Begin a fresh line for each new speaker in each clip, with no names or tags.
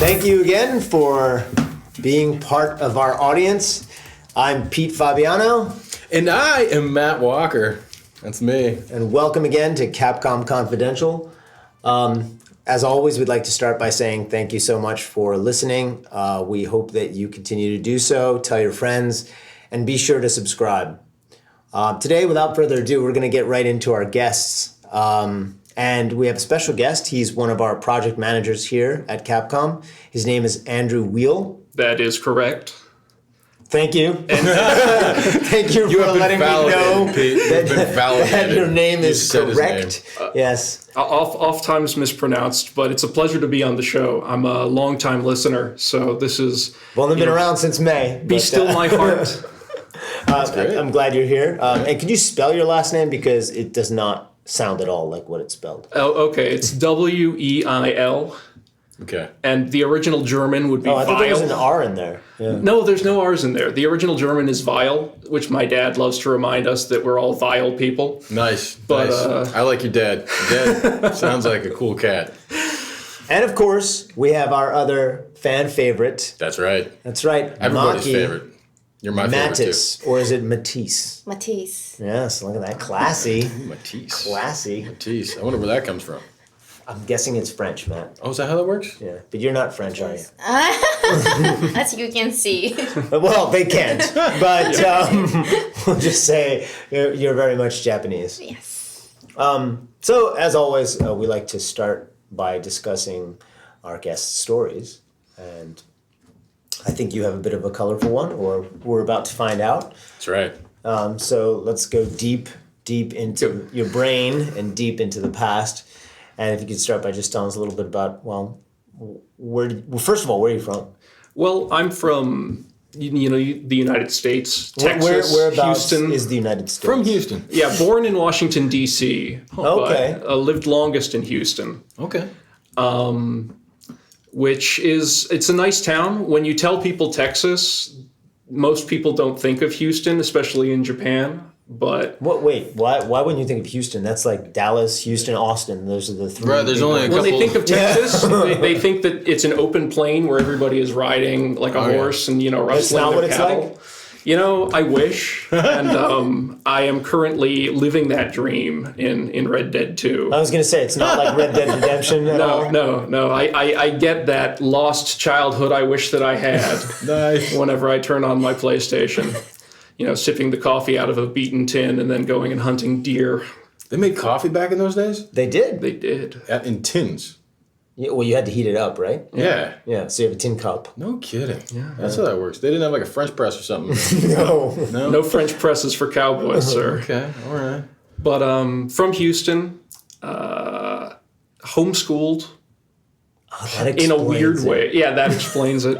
Thank you again for being part of our audience. I'm Pete Fabiano.
And I am Matt Walker. That's me.
And welcome again to Capcom Confidential. As always, we'd like to start by saying thank you so much for listening. We hope that you continue to do so. Tell your friends, and be sure to subscribe. Today, without further ado, we're going to get right into our guests. And we have a special guest. He's one of our project managers here at Capcom. His name is Andrew Weil.
That is correct.
Thank you. Thank you for letting me know that your name is correct. Yes.
Oftentimes mispronounced, but it's a pleasure to be on the show. I'm a longtime listener, so this is...
I've only been around since May.
Be still my heart.
I'm glad you're here. And could you spell your last name? Because it does not sound at all like what it's spelled.
Oh, okay. It's W-E-I-L.
Okay.
And the original German would be Weil.
I thought there was an R in there. Yeah.
No, there's no R's in there. The original German is Weil, which my dad loves to remind us that we're all Weil people.
Nice. I like your dad. Your dad sounds like a cool cat.
And of course, we have our other fan favorite.
That's right. Everybody's
Maki.
Favorite. You're my favorite too.
Or is it Matisse?
Matisse.
Yes, look at that. Classy.
Matisse.
Classy.
Matisse. I wonder where that comes from.
I'm guessing it's French, Matt.
Oh, is that how that works?
Yeah, but you're not French, are you?
As you can see.
Well, they can't. But we'll just say you're very much Japanese.
Yes.
So, as always, we like to start by discussing our guests' stories. And I think you have a bit of a colorful one, or we're about to find out.
That's right.
So let's go deep into your brain and deep into the past. And if you could start by just telling us a little bit about, first of all, where are you from?
Well, I'm from, the United States, Texas,
Whereabouts
Houston.
is the United States?
From Houston.
Yeah, born in Washington, D.C.
Okay.
But, lived longest in Houston.
Okay.
It's a nice town. When you tell people Texas, most people don't think of Houston, especially in Japan. But
why wouldn't you think of Houston? That's like Dallas, Houston, Austin. Those are the three.
Right, there's only a couple.
When they think of Texas, they think that it's an open plain where everybody is riding like a horse and rustling
That's not
their
what it's
cattle.
like?
I wish, and I am currently living that dream in Red Dead 2.
I was going to say, it's not like Red Dead Redemption at all.
No. I get that lost childhood I wish that I had.
Nice.
Whenever I turn on my PlayStation. Sipping the coffee out of a beaten tin and then going and hunting deer.
They made coffee back in those days?
They did.
They did.
In tins.
Yeah, well, you had to heat it up, right?
Yeah.
Yeah, so you have a tin cup.
No kidding. Yeah. That's how that works. They didn't have like a French press or something.
No French presses for cowboys, sir.
Okay, all right.
But from Houston, homeschooled.
Oh,
in a weird way. Yeah, that explains it.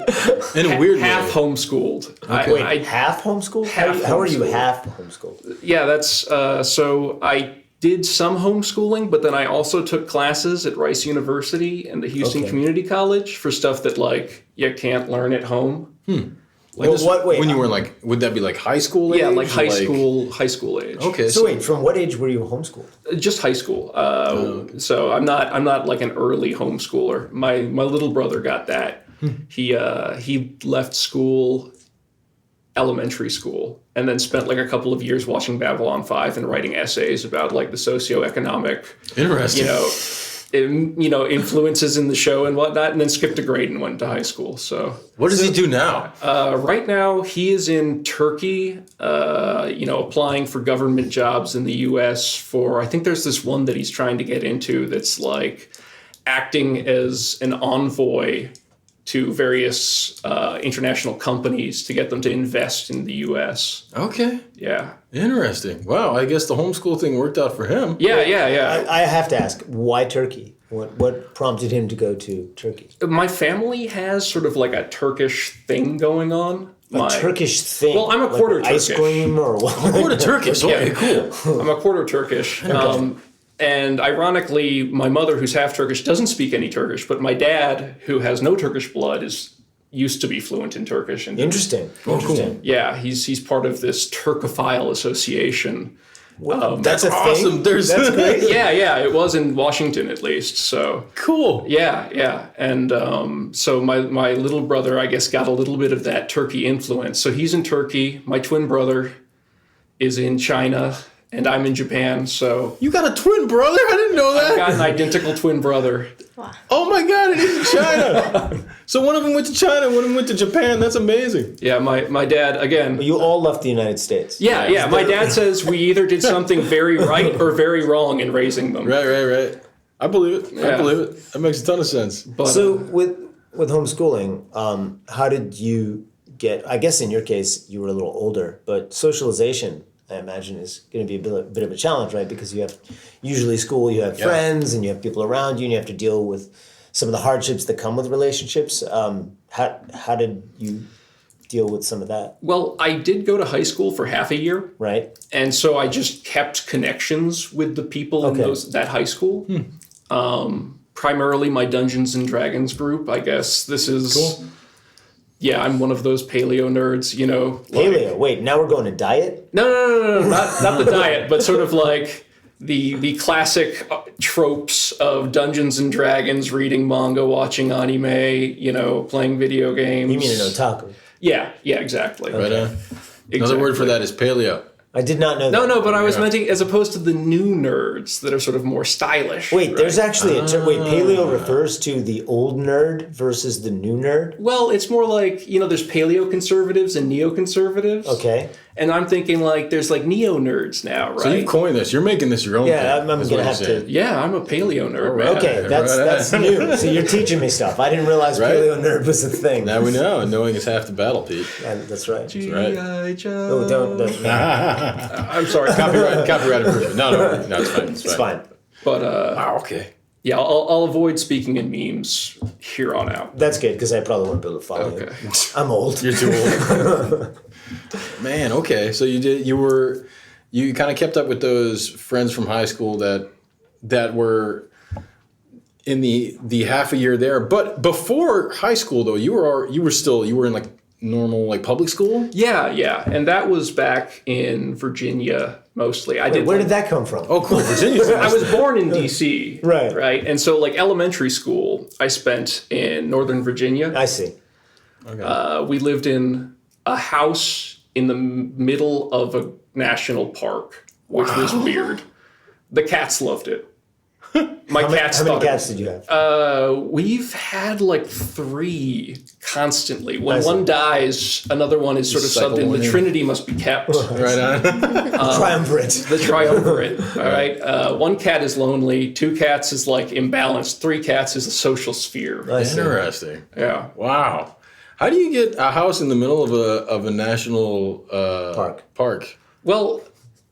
In a weird way.
Half homeschooled.
Okay. Half homeschooled? How are you half homeschooled?
Yeah, that's... so I did some homeschooling, but then I also took classes at Rice University and the Houston Community College for stuff that, you can't learn at home.
When you were would that be like high school age?
Yeah, like high school age.
Okay.
So wait, from what age were you homeschooled?
Just high school. So I'm not like an early homeschooler. My little brother got that. He left school, elementary school, and then spent a couple of years watching Babylon 5 and writing essays about the socioeconomic,
interesting,
influences in the show and whatnot, and then skipped a grade and went to high school. So
what does he do now?
Right now, he is in Turkey, applying for government jobs in the U.S. for, I think there's this one that he's trying to get into that's acting as an envoy to various international companies to get them to invest in the U.S.
Okay.
Yeah.
Interesting. Wow, I guess the homeschool thing worked out for him.
Yeah.
I have to ask, why Turkey? What prompted him to go to Turkey?
My family has sort of a Turkish thing going on.
Turkish thing?
Well, I'm a quarter Turkish.
Ice cream or what?
Quarter Turkish? Okay, cool.
I'm a quarter Turkish. And ironically, my mother, who's half Turkish, doesn't speak any Turkish, but my dad, who has no Turkish blood, used to be fluent in Turkish. And
Interesting.
Cool.
Yeah, he's part of this Turkophile association
That's a
awesome.
thing.
There's
That's great.
Yeah, it was in Washington at least. So
cool.
yeah, and so my little brother, I guess, got a little bit of that Turkey influence. So he's in Turkey. My twin brother is in China, and I'm in Japan. So
You got a twin brother? I didn't know that.
I got an identical twin brother.
Oh my God, and he's in China. So one of them went to China, one of them went to Japan. That's amazing.
Yeah, my dad again.
You all left the United States.
Yeah. My dad says we either did something very right or very wrong in raising them.
Right. I believe it.
Yeah.
I believe it. That makes a ton of sense.
But,
So with homeschooling, how did you get? I guess in your case you were a little older, but socialization, I imagine, is going to be a bit of a challenge, right? Because you have usually school, you have friends and you have people around you, and you have to deal with some of the hardships that come with relationships. How did you deal with some of that?
well, I did go to high school for half a year.
Right.
And so I just kept connections with the people in that high school. Primarily my Dungeons and Dragons group. I guess this is
Cool.
Yeah, I'm one of those paleo nerds, you know.
Paleo. Wait, now we're going to diet?
No, not the diet, but sort of like the classic tropes of Dungeons and Dragons, reading manga, watching anime, you know, playing video games.
You mean an otaku?
Yeah, exactly.
Right on.
Exactly.
Another word for that is paleo.
I did not know that.
No, but I was meant as opposed to the new nerds that are sort of more stylish.
Wait,
right?
there's actually a term. Wait, paleo refers to the old nerd versus the new nerd?
Well, it's more like, you know, there's paleo conservatives and neoconservatives.
Okay.
And I'm thinking like there's like neo nerds now, right?
So you've coined this. You're making this your own
Yeah,
thing.
I'm
That's
going to
what
have
you're saying.
to.
Yeah, I'm a paleo nerd, man.
Okay, that's new. So you're teaching me stuff. I didn't realize
Right.
paleo nerd was a thing.
Now we know. And knowing is half the battle, Pete.
Yeah, that's right.
Right.
G.I. Joe.
Oh, don't.
I'm sorry.
Copyright infringement. No, it's fine.
It's fine.
But
Wow, okay.
yeah, I'll avoid speaking in memes here on out.
That's good because I probably won't be able to follow you.
Okay.
I'm old.
You're too old. Man, okay. So you kind of kept up with those friends from high school that were in the half a year there. But before high school though, you were in like normal like public school?
Yeah, and that was back in Virginia mostly.
Where did that come from?
Oh, cool. Virginia's
I was born in D.C.
Right.
And so like elementary school, I spent in Northern Virginia.
I see.
We lived in a house in the middle of a national park, which was weird. The cats loved it. My cats.
How many
thought it
cats did you have?
We've had like 3 constantly. When
I see.
one dies, another one is sort of
cycle
subbed in.
one
The
in.
Trinity must be kept.
right on.
Triumvirate.
The triumvirate. All right. 1 cat is lonely. 2 cats is like imbalanced. 3 cats is a social sphere.
I see.
Interesting.
Yeah.
Wow. How do you get a house in the middle of a national park?
Well,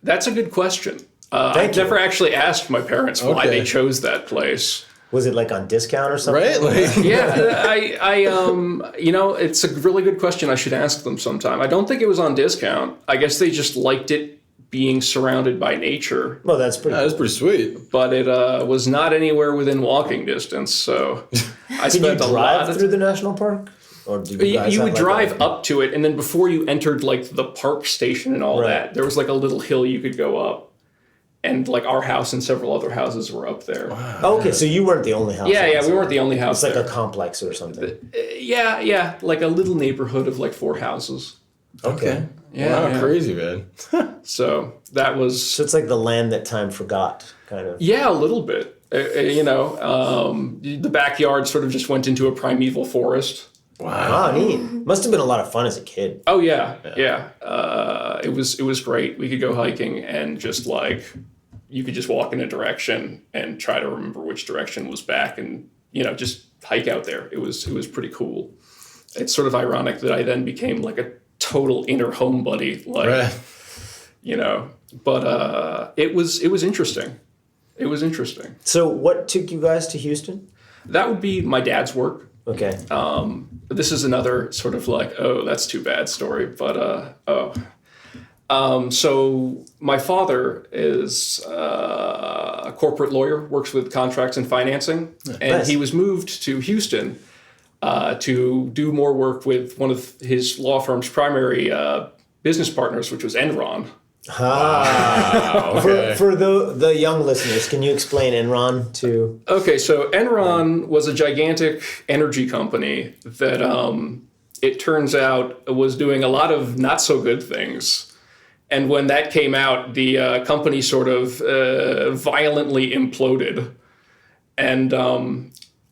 that's a good question.
Thank
I've
you.
never actually asked my parents why
Okay.
they chose that place.
Was it like on discount or something?
Right? Like,
Yeah, I you know, it's a really good question. I should ask them sometime. I don't think it was on discount. I guess they just liked it being surrounded by nature,
Well, that's pretty.
that's pretty sweet.
but it was not anywhere within walking distance. So I
Did you
spent a lot
drive
of
through the national park? Or did guys
you
have
would
like
drive up to it, and then before you entered like the park station and all
Right.
that, there was like a little hill you could go up, and like our house and several other houses were up there.
Oh, okay, so you weren't the only house.
Yeah, we weren't the only house
It's like
there.
a complex or something.
Yeah, like a little neyborhood of like 4 houses.
Okay.
Yeah,
Wow,
yeah.
crazy, man.
So that was
So it's like the land that time forgot, kind of.
yeah, a little bit. You know, the backyard sort of just went into a primeval forest.
Wow.
Oh, neat. Must have been a lot of fun as a kid.
Oh yeah. It was great. We could go hiking and just like you could just walk in a direction and try to remember which direction was back, and you know just hike out there. It was pretty cool. It's sort of ironic that I then became like a total inner homebody, like
Right.
you know. But it was interesting. It was interesting.
So what took you guys to Houston?
That would be my dad's work.
Okay.
This is another sort of like, oh, that's too bad story. But, so my father is a corporate lawyer, works with contracts and financing. And
Nice.
he was moved to Houston to do more work with one of his law firm's primary business partners, which was Enron.
Ah.
Okay.
For the young listeners, can you explain Enron to?
Okay, so Enron was a gigantic energy company that it turns out was doing a lot of not so good things. And when that came out, the company sort of violently imploded. And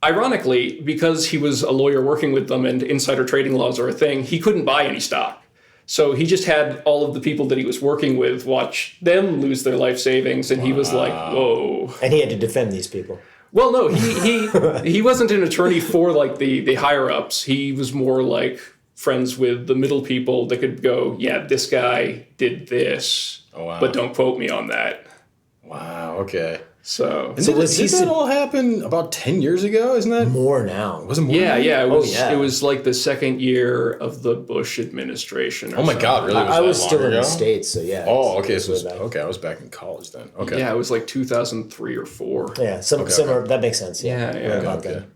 ironically, because he was a lawyer working with them and insider trading laws are a thing, he couldn't buy any stock. So he just had all of the people that he was working with watch them lose their life savings, and he was like, whoa.
And he had to defend these people.
Well, no, he wasn't an attorney for like the higher ups. He was more like friends with the middle people that could go, yeah, this guy did this, but don't quote me on that.
Wow. Okay.
So
Did that all happen about 10 years ago? Isn't that
More now.
Was it more?
yeah, it was.
yeah.
It was like the second year of the Bush administration.
Oh my God! Really?
I was
that
still
long
in the
ago?
States, so yeah.
Oh, okay.
it's
So
way back.
okay, I was back in college then. Okay.
Yeah, it was like 2003 or 4.
Yeah, similar. That makes sense. Yeah.
Yeah.
Right about
Okay.
then.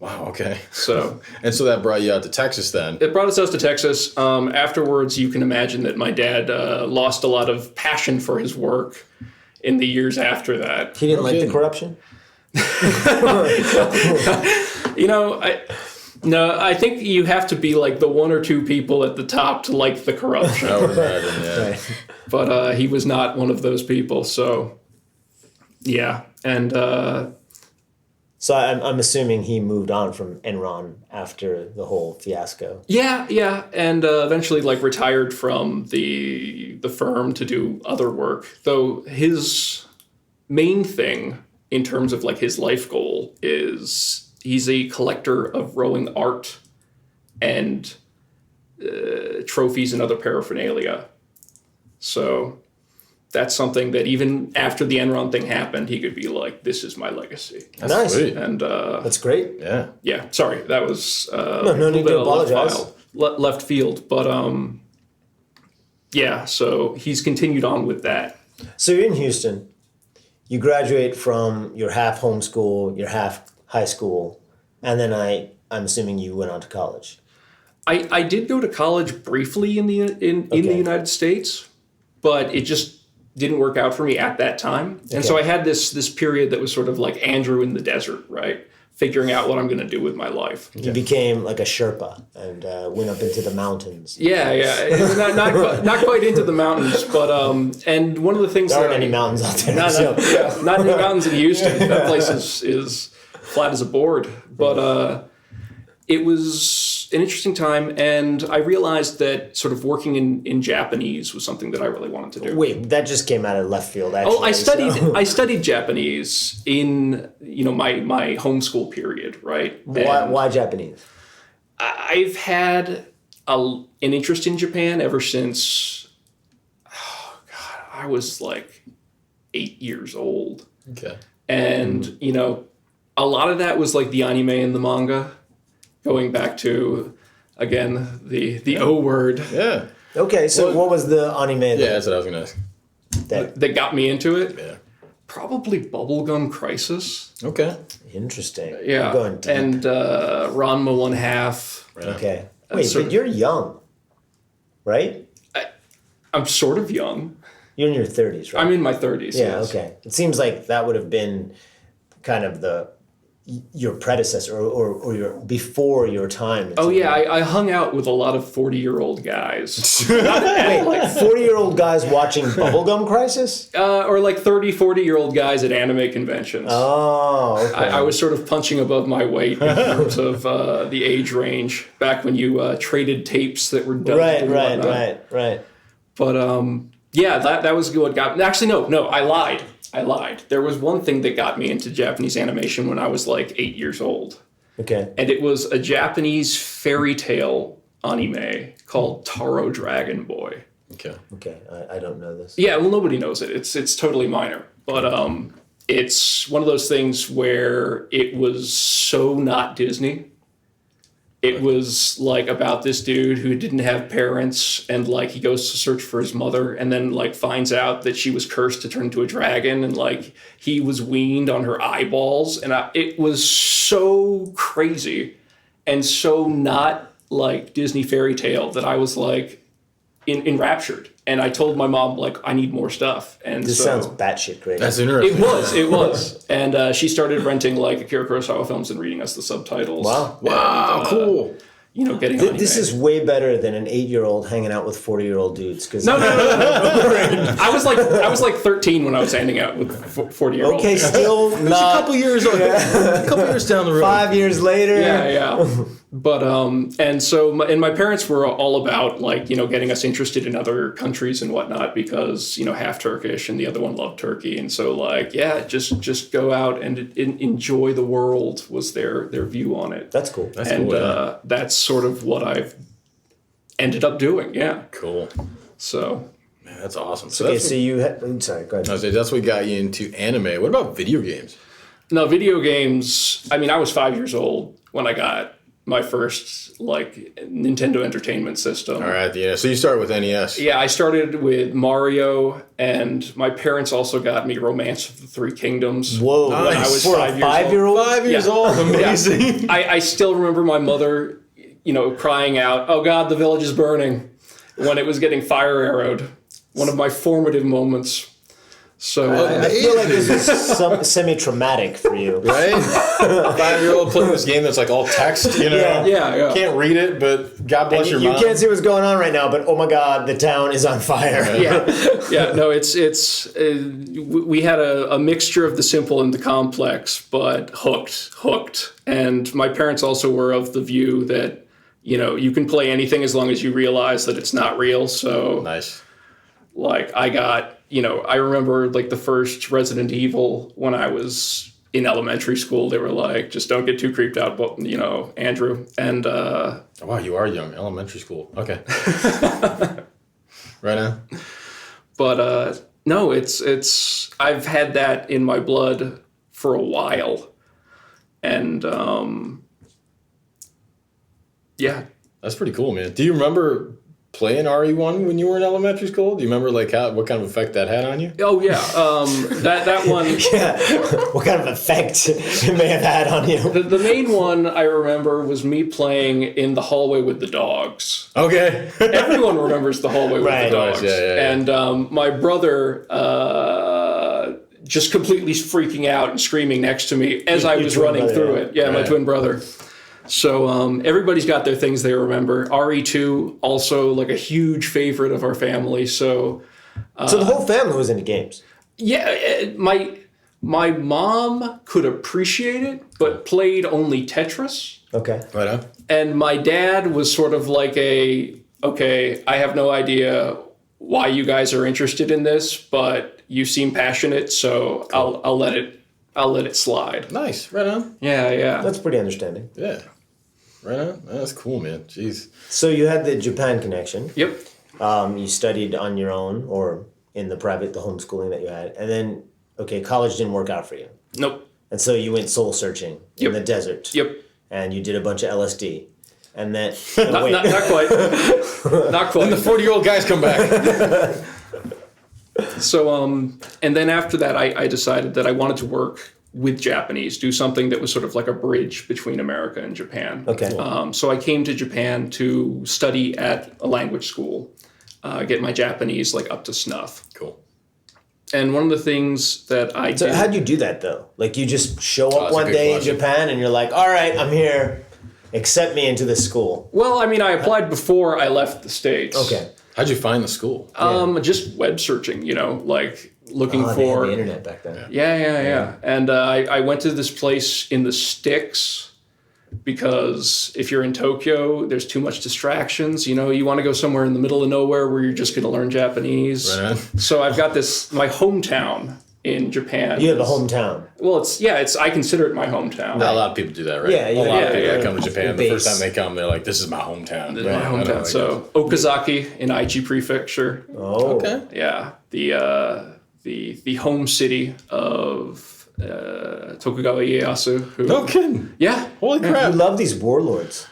Wow. Okay.
So
And so that brought you out to Texas then.
it brought us out to Texas. Afterwards, you can imagine that my dad lost a lot of passion for his work in the years after that.
He didn't like the
kidding.
corruption.
You know, I think you have to be like the one or two people at the top to like the corruption.
I would imagine. Yeah.
Right.
But he was not one of those people. So, yeah. And
So I'm assuming he moved on from Enron after the whole fiasco.
yeah. And eventually like retired from the firm to do other work. Though his main thing in terms of like his life goal is he's a collector of rowing art and trophies and other paraphernalia. So that's something that even after the Enron thing happened, he could be like, this is my legacy.
That's
Nice.
sweet.
And
That's great.
Yeah.
yeah, sorry, that was
No
a little
need
bit
to
of
apologize.
left field. But yeah, so he's continued on with that.
So you're in Houston. You graduate from your half homeschool, your half high school, and then I'm assuming you went on to college.
I did go to college briefly in the
Okay.
United States, but it just didn't work out for me at that time. And so I had this period that was sort of like Andrew in the desert, right? Figuring out what I'm going to do with my life.
You became like a Sherpa and went up into the mountains.
Yeah. Not quite into the mountains, but and one of the things
There
that
aren't any mountains out there.
not not in the mountains in Houston. That place is flat as a board. But it was an interesting time, and I realized that sort of working in Japanese was something that I really wanted to do.
Wait, that just came out of left field. Actually,
Oh, I studied
so-
I studied Japanese in my homeschool period, right?
Why Japanese?
I've had an interest in Japan ever since I was like 8 years old.
Okay.
And, a lot of that was like the anime and the manga, going back to, again, the O word
Yeah.
Okay, so what was the anime
Yeah, that's what I was gonna ask.
that got me into it.
Yeah.
Probably Bubblegum Crisis.
Okay.
Interesting.
Yeah.
You're going deep.
And Ranma 1/2.
Okay. Wait,
so-
but you're young, right?
I'm sort of young.
You're in your 30s, right?
I'm in my 30s.
Yeah,
yes.
okay. It seems like that would have been kind of your predecessor or your before your time.
Oh, yeah. I hung out with a lot of 40-year-old guys.
Wait, like 40-year-old guys watching Bubblegum Crisis?
Or like 30, 40-year-old guys at anime conventions.
Oh, okay.
I was sort of punching above my weight in terms of the age range back when you traded tapes that were dubbed and whatnot.
Right.
But yeah, that was what got me. Actually, no, I lied. There was one thing that got me into Japanese animation when I was like 8 years old.
Okay.
And it was a Japanese fairy tale anime called Taro Dragon Boy.
Okay.
Okay, I don't know this.
Yeah, well, nobody knows it. It's totally minor. But it's one of those things where it was so not Disney. It was like about this dude who didn't have parents, and like he goes to search for his mother, and then like finds out that she was cursed to turn into a dragon, and like he was weaned on her eyeballs, and it was so crazy and so not like Disney fairy tale that I was like enraptured. And I told my mom, like, I need more stuff. And
This
so
sounds batshit crazy.
That's interesting.
it was. And she started renting, like, Akira Kurosawa films and reading us the subtitles.
Wow.
Wow, cool.
You know, getting on
This
eBay.
is way better than an 8-year-old hanging out with 40-year-old dudes. Cause
No. I was like 13 when I was hanging out with 40-year-olds.
Okay, still
A
not
couple years a couple years down the road.
5 years later.
Yeah. But and so my parents were all about, like, you know, getting us interested in other countries and whatnot, because, you know, half Turkish and the other one loved Turkey, and so, like, yeah, just go out and enjoy the world was their view on it.
That's cool.
That's
And
cool. Yeah.
that's sort of what I've ended up doing. Yeah.
Cool.
So
Man, that's awesome. So
Okay,
that's,
so you had... I'm sorry, go ahead.
I was saying, that's what got you into anime. What about video games?
no, video games. I mean, I was 5 years old when I got my first, like, Nintendo Entertainment System.
All right, yeah. So you started with NES.
Yeah, I started with Mario, and my parents also got me Romance of the Three Kingdoms.
Whoa.
Nice.
I was
For
5
a
years old.
5-year-old?
5 years
Yeah.
old. Amazing.
I still remember my mother, you know, crying out, "Oh God, the village is burning," when it was getting fire arrowed. One of my formative moments. So
I feel like this is semi-traumatic for you.
Right? A 5-year-old playing this game that's like all text, you know?
yeah.
Can't read it, but God bless your
You
mom.
can't see what's going on right now, but oh my god, the town is on fire.
Yeah. No, it's we had a mixture of the simple and the complex, but hooked. And my parents also were of the view that, you know, you can play anything as long as you realize that it's not real. So
Nice.
like I remember, like, the first Resident Evil when I was in elementary school. They were like, just don't get too creeped out, but, you know, Andrew. And
Oh, wow, you are young. Elementary school. Okay. Right now?
but no, it's I've had that in my blood for a while. And yeah.
That's pretty cool, man. Do you remember playing RE1 when you were in elementary school? Do you remember, like, what kind of effect that had on you?
Oh yeah. That one.
Yeah. What kind of effect it may have had on you?
The main one I remember was me playing in the hallway with the dogs.
Okay.
Everyone remembers the hallway with
Right.
the dogs.
Yeah.
And my brother just completely freaking out and screaming next to me as I
Your
was
twin
running
brother,
through
yeah.
it. Yeah, my
Right.
twin brother. So everybody's got their things they remember. RE2, also, like, a huge favorite of our family. So
So the whole family was into games.
yeah, my mom could appreciate it, but played only Tetris.
Okay.
Right on.
And my dad was sort of like okay, I have no idea why you guys are interested in this, but you seem passionate, so I'll let it slide.
Nice. Right on.
Yeah.
That's pretty understanding.
Yeah. Right on. That's cool, man. Jeez.
So you had the Japan connection.
Yep.
You studied on your own or in the homeschooling that you had. And then, okay, college didn't work out for you.
Nope.
And so you went soul searching in
Yep.
the desert.
Yep.
And you did a bunch of LSD. And then...
Not quite. Not quite.
And the 40-year-old guys come back.
So, and then after that, I decided that I wanted to work with Japanese, do something that was sort of like a bridge between America and Japan.
Okay.
So I came to Japan to study at a language school, get my Japanese, like, up to snuff.
Cool.
And one of the things that I
So
did...
how'd you do that, though? Like, you just show up
that's a
one
good
day
question.
in Japan and you're like, all right, I'm here. Accept me into this school.
Well, I mean, I applied before I left the States.
Okay.
How'd you find the school?
Just web searching, you know, like looking
Oh, they had
for...
the internet back then.
Yeah. And I went to this place in the sticks because if you're in Tokyo, there's too much distractions. You know, you want to go somewhere in the middle of nowhere where you're just going to learn Japanese.
Right on.
So I've got my hometown in Japan.
You have a hometown.
Well, I consider it my hometown.
A lot of people do that, right?
Yeah,
A lot of people
yeah.
that come to Japan, the
Base.
first time they come, they're like, this is my hometown.
My
Right, I know,
hometown.
like
So Okazaki in Aichi Prefecture.
Oh.
Okay.
Yeah, the home city of Tokugawa Ieyasu. Who,
No kidding.
Yeah,
Holy
I
crap.
love these warlords.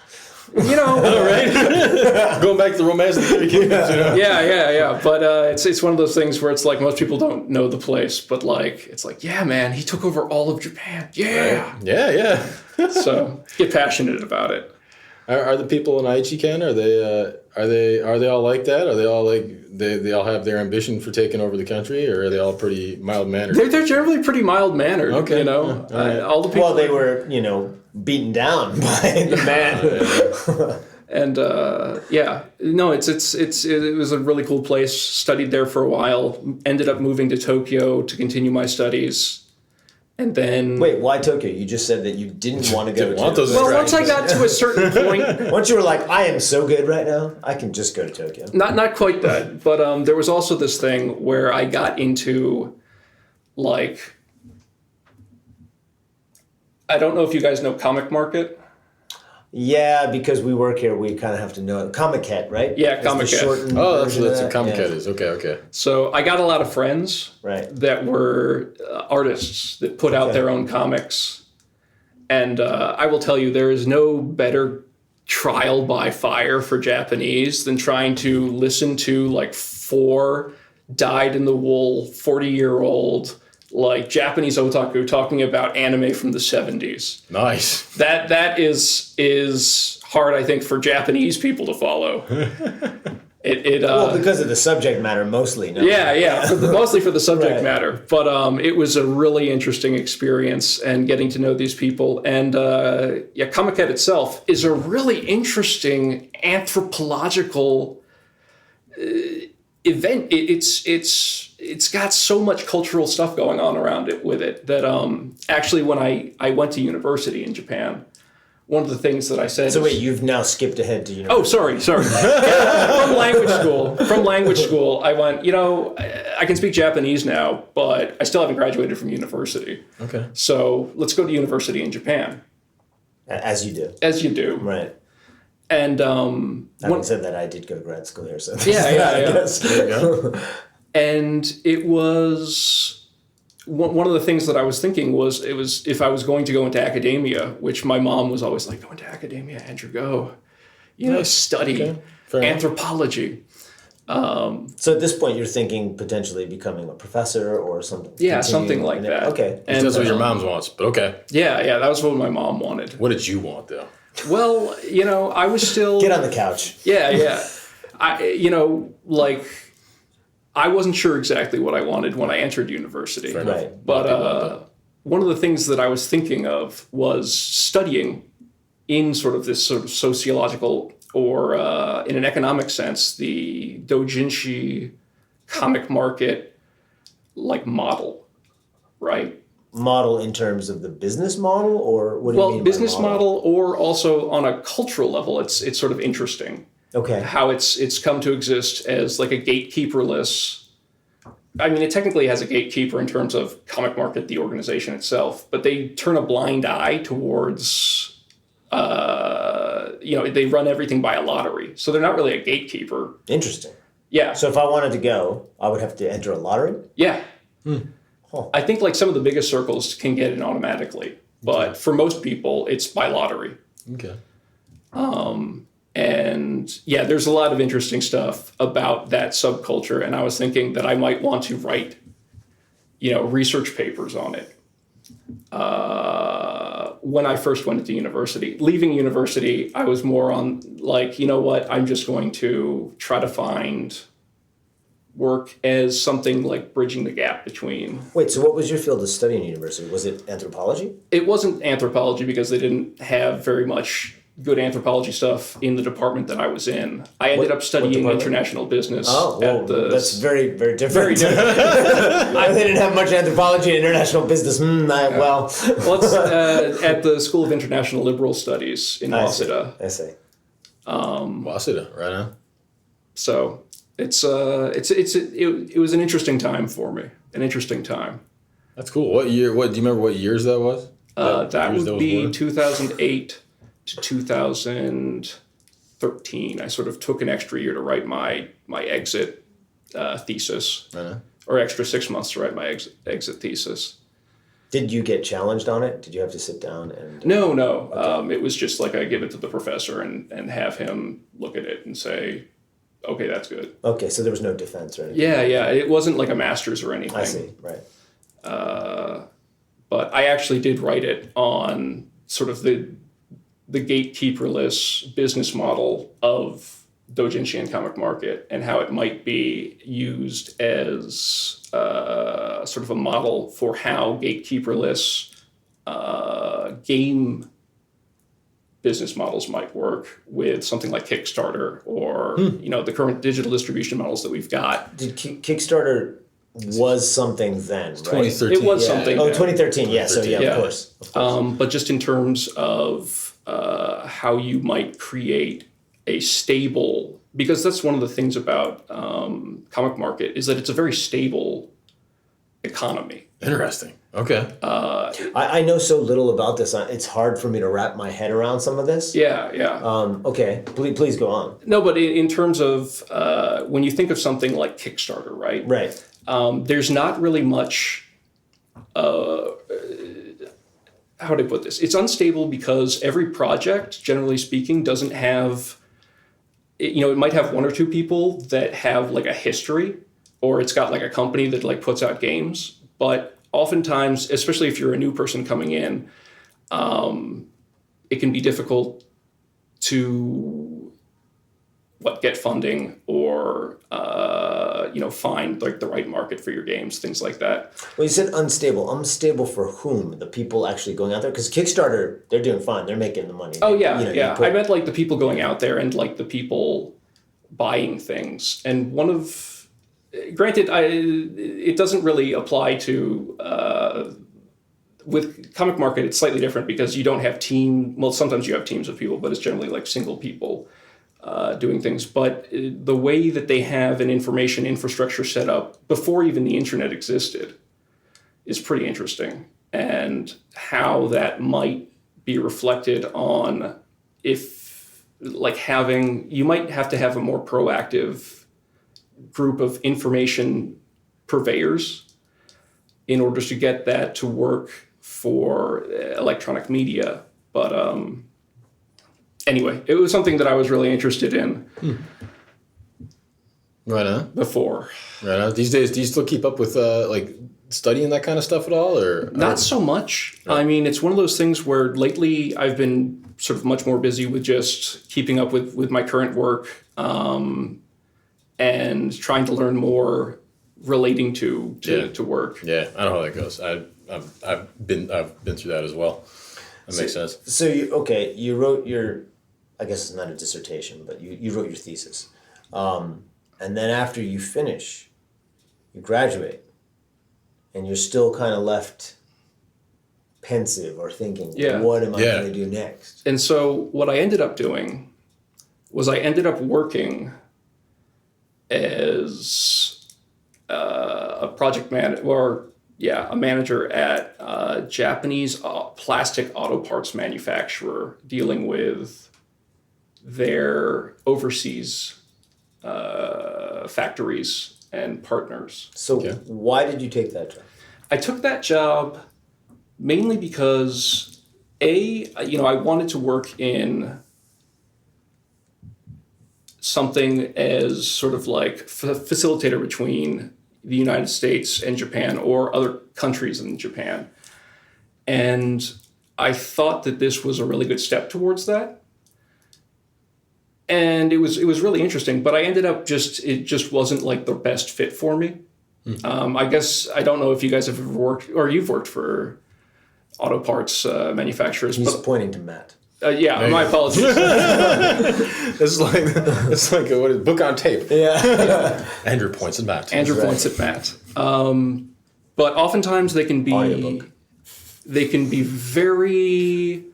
you know.
Right? Going back to the romance of the Three Kingdoms, you know?
Yeah. But it's one of those things where it's like most people don't know the place, but like it's like, yeah, man, he took over all of Japan. Yeah.
Yeah.
So get passionate about it.
Are the people in Aichi-ken, are they all like that? Are they all like they all have their ambition for taking over the country, or are they all pretty mild mannered?
They're generally pretty mild mannered.
Okay.
You know,
All right.
all the people.
Well, they were, beaten down by the man.
And no, it was a really cool place. Studied there for a while. Ended up moving to Tokyo to continue my studies, and then
Wait, why Tokyo? You just said that you didn't want to go
Didn't want
to
those
well, once I got to a certain point,
Once you were like, I am so good right now, I can just go to Tokyo.
not quite that, but there was also this thing where I got into like I don't know if you guys know Comic Market.
Yeah, because we work here, we kind of have to know it. Comic-Cat, right?
Yeah,
That's the
Comic-Cat.
shortened
Oh,
version of
that's
that?
what Comic
Yeah.
Cat is. Okay.
So I got a lot of friends
Right.
that were artists that put out
Okay.
their own comics. And I will tell you, there is no better trial by fire for Japanese than trying to listen to like 4 dyed-in-the-wool 40-year-old like Japanese otaku talking about anime from the 70s.
Nice.
That is hard, I think, for Japanese people to follow.
Well, because of the subject matter, mostly. No?
Yeah, mostly for the subject
Right.
matter. But it was a really interesting experience and getting to know these people. And Comic-Con itself is a really interesting anthropological event. It's got so much cultural stuff going on around it with it that actually when I went to university in Japan, one of the things that I said.
So wait, you've now skipped ahead to university.
Oh, sorry. From language school, I went, I can speak Japanese now, but I still haven't graduated from university.
Okay.
So let's go to university in Japan.
As you do.
As you do.
Right.
And
Having said that, I did go to grad school here, so
Yeah.
I guess.
There you go.
And it was one of the things that I was thinking was if I was going to go into academia, which my mom was always like, go into academia, Andrew, go, study
Okay. Fair enough.
anthropology.
So at this point, you're thinking potentially becoming a professor or something.
Yeah, something like
continuing-
that.
Okay.
And,
That's what your mom wants, but okay.
Yeah, that was what my mom wanted.
What did you want though?
Well, I was still
Get on the couch.
Yeah. I wasn't sure exactly what I wanted when I entered university.
Fair enough.
Right.
But one of the things that I was thinking of was studying in sort of this sort of sociological or in an economic sense, the doujinshi comic market like model, right?
Model in terms of the business model, or what do you mean?
Well,
by
business model, or also on a cultural level, it's sort of interesting.
Okay.
How it's come to exist as like a gatekeeperless. I mean, it technically has a gatekeeper in terms of Comic Market, the organization itself, but they turn a blind eye towards, they run everything by a lottery, so they're not really a gatekeeper.
Interesting.
Yeah,
So if I wanted to go, I would have to enter a lottery.
yeah.
Huh.
I think like some of the biggest circles can get in automatically, but for most people, it's by lottery.
Okay.
And yeah, there's a lot of interesting stuff about that subculture. And I was thinking that I might want to write, research papers on it. When I first went into university, leaving university, I was more on like, I'm just going to try to find work as something like bridging the gap between.
Wait, so what was your field of study in university? Was it anthropology?
It wasn't anthropology because they didn't have very much good anthropology stuff in the department that I was in. I ended up studying
department?
international business.
Oh, well,
at the,
that's very, very different.
very different.
They didn't have much anthropology and international business.
Well, it's at the School of International Liberal Studies in Waseda.
I see.
Waseda, right now.
So it was an interesting time for me. An interesting time.
That's cool. What year? Do you remember what years that was?
That
years
would
those
be
were?
2008 to 2013. I sort of took an extra year to write my exit thesis,
Right now.
or extra 6 months to write my exit thesis.
Did you get challenged on it? Did you have to sit down and...
No. It was just like I give it to the professor and have him look at it and say, okay, that's good.
Okay, so there was no defense or anything?
Yeah. It wasn't like a master's or anything.
I see, right.
But I actually did write it on sort of the gatekeeperless business model of doujinshi and comic market, and how it might be used as sort of a model for how gatekeeperless game business models might work with something like Kickstarter or the current digital distribution models that we've got.
Did Kickstarter was something then, right?
2013.
It was something.
Oh,
then.
2013. Yeah. So yeah,
Yeah.
of course. Of course.
But just in terms of how you might create a stable, because that's one of the things about comic market is that it's a very stable economy.
Interesting. Okay.
I know so little about this. It's hard for me to wrap my head around some of this.
Yeah.
Okay. Please go on.
No, but in terms of when you think of something like Kickstarter, right?
Right.
There's not really much. How would I put this? It's unstable because every project, generally speaking, doesn't have. It might have one or two people that have like a history, or it's got like a company that like puts out games. But oftentimes, especially if you're a new person coming in, it can be difficult to get funding or find like the right market for your games, things like that.
Well, you said unstable. Unstable for whom? The people actually going out there? Because Kickstarter, they're doing fine. They're making the money.
Oh yeah, I meant like the people going out there and like the people buying things. And granted, it doesn't really apply to. With comic market, it's slightly different because you don't have sometimes you have teams of people, but it's generally like single people doing things. But the way that they have an information infrastructure set up before even the internet existed is pretty interesting. And how that might be reflected on you might have to have a more proactive group of information purveyors in order to get that to work for electronic media. But anyway, it was something that I was really interested in
Right on.
before.
Right on. These days, do you still keep up with studying that kind of stuff at all, or
Not so much. I mean, it's one of those things where lately I've been sort of much more busy with just keeping up with my current work and trying to learn more relating to work.
Yeah, I know how that goes. I've been through that as well. That makes sense.
So you wrote your, I guess it's not a dissertation, but you wrote your thesis. And then after you finish, you graduate, and you're still kind of left pensive or thinking, what am I going to do next?
And so what I ended up doing was I ended up working as a project manager, a manager at a Japanese plastic auto parts manufacturer dealing with their overseas factories and partners.
So why did you take that job?
I took that job mainly because I wanted to work in something as sort of like facilitator between the United States and Japan or other countries in Japan. And I thought that this was a really good step towards that. And it was really interesting, but I ended up it just wasn't like the best fit for me. I guess, I don't know if you guys have ever worked, or you've worked for auto parts manufacturers.
He's pointing to Matt.
My apologies.
It's like a book on tape.
Yeah.
Andrew points at Matt.
Andrew points at Matt. But oftentimes they can be
Audiobook.
Very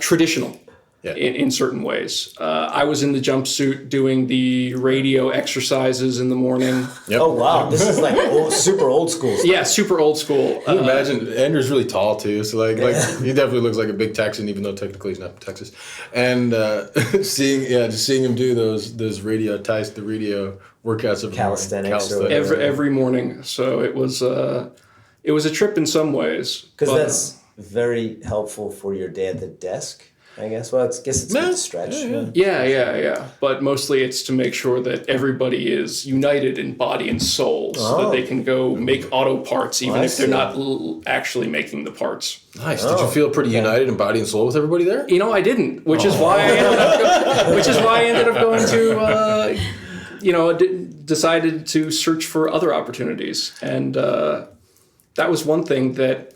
traditional.
Yeah.
In certain ways. I was in the jumpsuit doing the radio exercises in the morning.
Yep.
Oh, wow. This is like super old school stuff.
Yeah, super old school.
Can you imagine? Andrew's really tall too, so like he definitely looks like a big Texan, even though technically he's not from Texas. And seeing him do those radio workouts of
Calisthenics or
every morning. So it was a trip in some ways.
Because that's very helpful for your day at the desk. I guess. Well, guess it's a stretch.
Yeah. But mostly it's to make sure that everybody is united in body and soul so that they can go make auto parts even if they're not actually making the parts.
Nice. Did you feel pretty united in body and soul with everybody there?
You know, I didn't, which is why I ended up going to, decided to search for other opportunities. And that was one thing that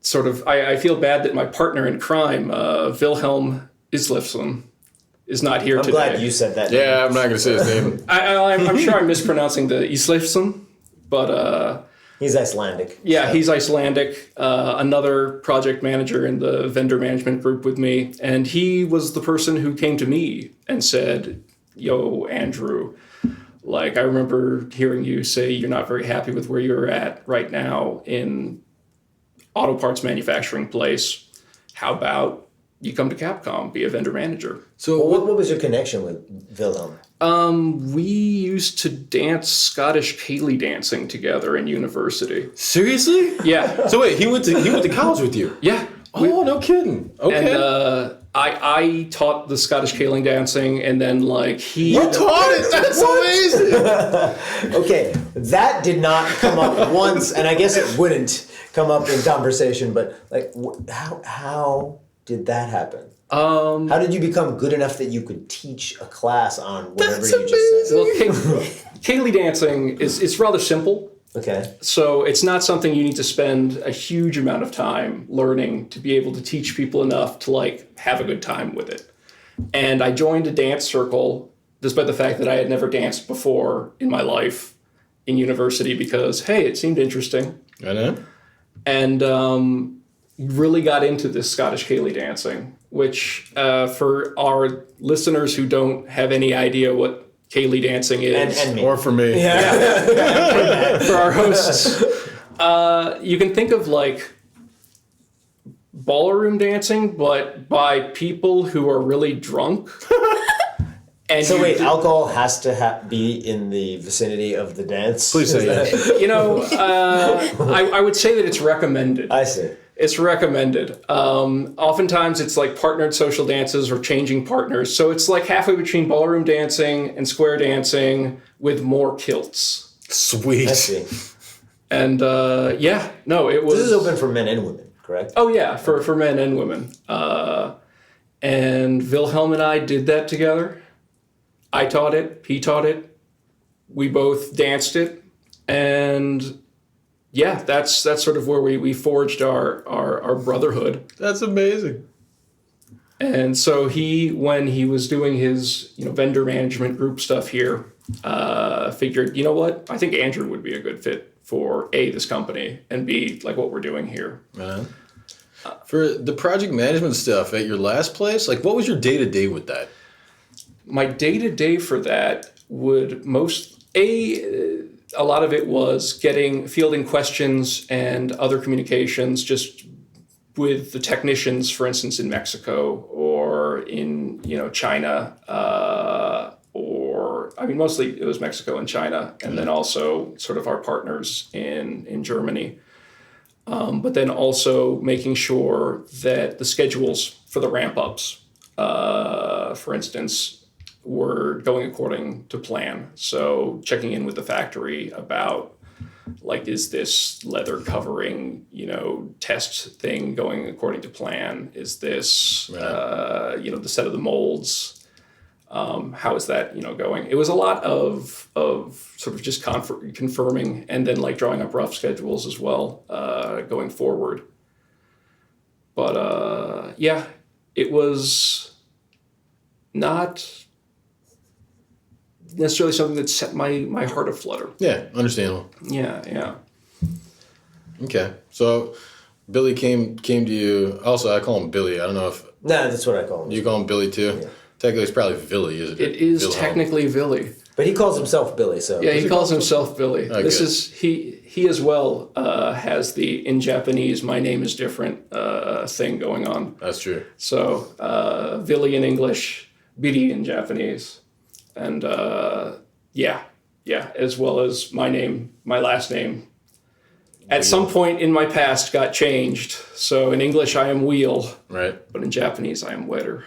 sort of, I feel bad that my partner in crime, Wilhelm Islifson, is not here today.
I'm glad you said that.
Yeah, I'm not going to say his name.
I'm sure I'm mispronouncing the Islifson, but...
he's Icelandic.
Yeah, so. He's Icelandic, another project manager in the vendor management group with me. And he was the person who came to me and said, yo, Andrew, like, I remember hearing you say you're not very happy with where you're at right now in auto parts manufacturing place. How about you come to Capcom, be a vendor manager?
So what was your connection with Wilhelm?
We used to dance Scottish Cayley dancing together in university.
Seriously?
Yeah.
So wait, he went to college with you?
Yeah.
Oh, no kidding. Okay.
And I taught the Scottish Cayley dancing, and then he...
You taught it? That's amazing!
Okay, that did not come up once, and I guess it wouldn't come up in conversation, but how did that happen? How did you become good enough that you could teach a class on whatever you just said?
Well, Cayley dancing is rather simple.
Okay.
So it's not something you need to spend a huge amount of time learning to be able to teach people enough to have a good time with it. And I joined a dance circle, despite the fact that I had never danced before in my life in university because, hey, it seemed interesting.
I know.
And really got into this Scottish Cayley dancing, which for our listeners who don't have any idea what Cayley dancing is,
and me.
Or for me.
Yeah. For our hosts, you can think of ballroom dancing, but by people who are really drunk. And
so wait, alcohol has to be in the vicinity of the dance?
Please say yes.
I would say that it's recommended.
I see.
It's recommended. Oftentimes it's partnered social dances or changing partners. So it's halfway between ballroom dancing and square dancing with more kilts.
Sweet.
I see.
And it was...
This is open for men and women, correct?
Oh yeah, for men and women. And Wilhelm and I did that together. I taught it, he taught it. We both danced it. And... yeah, that's sort of where we forged our brotherhood.
That's amazing.
And so when he was doing his vendor management group stuff here, figured, you know what? I think Andrew would be a good fit for A, this company, and B, what we're doing here.
For the project management stuff at your last place, what was your day-to-day with that?
My day-to-day for that would a lot of it was fielding questions and other communications just with the technicians, for instance, in Mexico or in, China, mostly it was Mexico and China, and then also sort of our partners in Germany. But then also making sure that the schedules for the ramp-ups, for instance, were going according to plan. So checking in with the factory about is this leather covering, test thing going according to plan? Is this, the set of the molds? How is that, going? It was a lot of sort of just confirming and then drawing up rough schedules as well, going forward. But it was not necessarily something that set my heart aflutter.
Yeah, understandable.
Yeah.
Okay, so Billy came to you. Also, I call him Billy. I don't know if...
No, that's what I call him.
You call him Billy too? Yeah. Technically, it's probably Billy, isn't it?
It is
Wilhelm.
technically Billy.
But he calls himself Billy, so...
Yeah, he calls himself Billy.
Oh,
this
good.
is... He as well has the, in Japanese, my name is different thing going on.
That's true.
So, Billy in English, Biri in Japanese. And as well as my name, my last name, at some point in my past got changed. So in English, I am Weil,
Right.
but in Japanese, I am Wetter.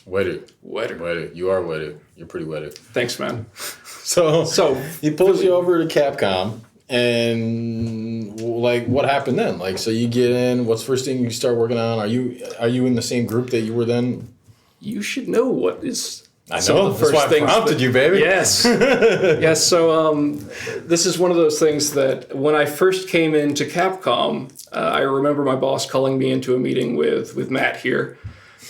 Wedu. You are Wedu. You're pretty Wedu.
Thanks, man.
So he pulls you over to Capcom, and like, what happened then? Like, so you get in. What's the first thing you start working on? Are you in the same group that you were then?
You should know what is.
I
some
know.
of the first
That's why I
things
prompted you, baby.
Yes. Yes. So this is one of those things that when I first came into Capcom, I remember my boss calling me into a meeting with Matt here